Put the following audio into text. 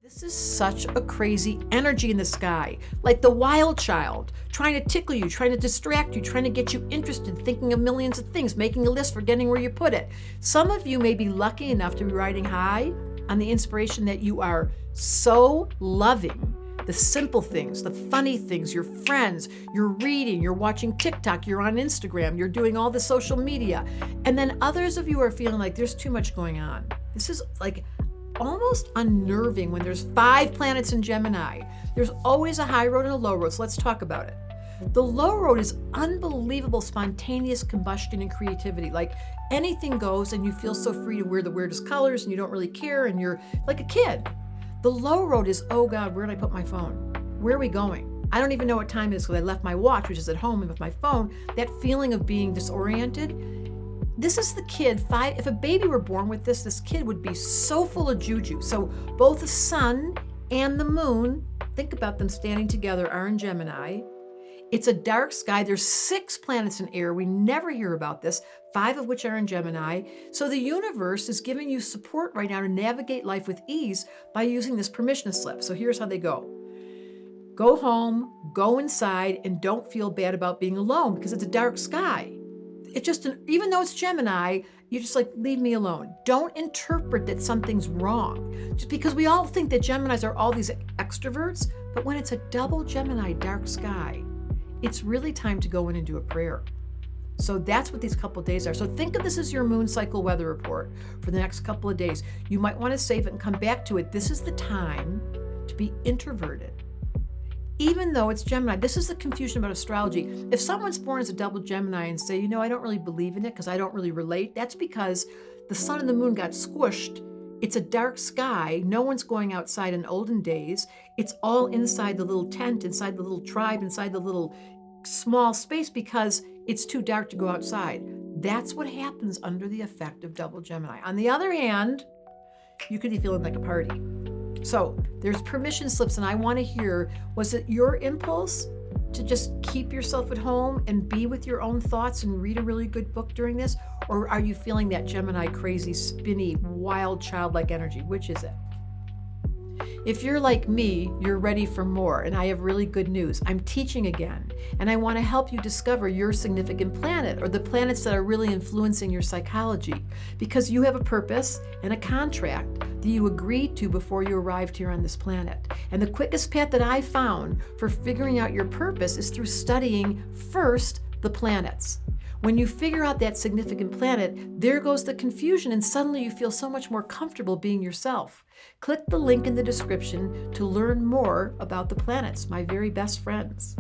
This is such a crazy energy in the sky, like the wild child, trying to tickle you, trying to distract you, trying to get you interested, thinking of millions of things, making a list, forgetting where you put it. Some of you may be lucky enough to be riding high on the inspiration that you are so loving the simple things, the funny things, your friends, you're reading, you're watching TikTok, you're on Instagram, you're doing all the social media. And then others of you are feeling like there's too much going on. This is like almost unnerving when there's 5 planets in Gemini. There's always a high road and a low road, so let's talk about it. The low road is unbelievable spontaneous combustion and creativity. Like anything goes and you feel so free to wear the weirdest colors and you don't really care and you're like a kid. The low road is, oh God, where did I put my phone? Where are we going? I don't even know what time it is because I left my watch, which is at home, and with my phone, that feeling of being disoriented. This is the kid, if a baby were born with this kid would be so full of juju. So both the sun and the moon, think about them standing together, are in Gemini. It's a dark sky. There's 6 planets in air. We never hear about this, 5 of which are in Gemini. So the universe is giving you support right now to navigate life with ease by using this permission slip. So here's how they go. Go home, go inside, and don't feel bad about being alone because it's a dark sky. It's just, even though it's Gemini, you just like, leave me alone. Don't interpret that something's wrong. Just because we all think that Geminis are all these extroverts, but when it's a double Gemini dark sky, it's really time to go in and do a prayer. So that's what these couple of days are. So think of this as your moon cycle weather report for the next couple of days. You might want to save it and come back to it. This is the time to be introverted. Even though it's Gemini, this is the confusion about astrology. If someone's born as a double Gemini and say, I don't really believe in it because I don't really relate, that's because the sun and the moon got squished. It's a dark sky. No one's going outside in olden days. It's all inside the little tent, inside the little tribe, inside the little small space because it's too dark to go outside. That's what happens under the effect of double Gemini. On the other hand, you could be feeling like a party. So there's permission slips, and I want to hear, was it your impulse to just keep yourself at home and be with your own thoughts and read a really good book during this? Or are you feeling that Gemini crazy, spinny, wild, childlike energy? Which is it? If you're like me, you're ready for more, and I have really good news. I'm teaching again, and I want to help you discover your significant planet or the planets that are really influencing your psychology, because you have a purpose and a contract that you agreed to before you arrived here on this planet. And the quickest path that I found for figuring out your purpose is through studying first the planets. When you figure out that significant planet, there goes the confusion, and suddenly you feel so much more comfortable being yourself. Click the link in the description to learn more about the planets, my very best friends.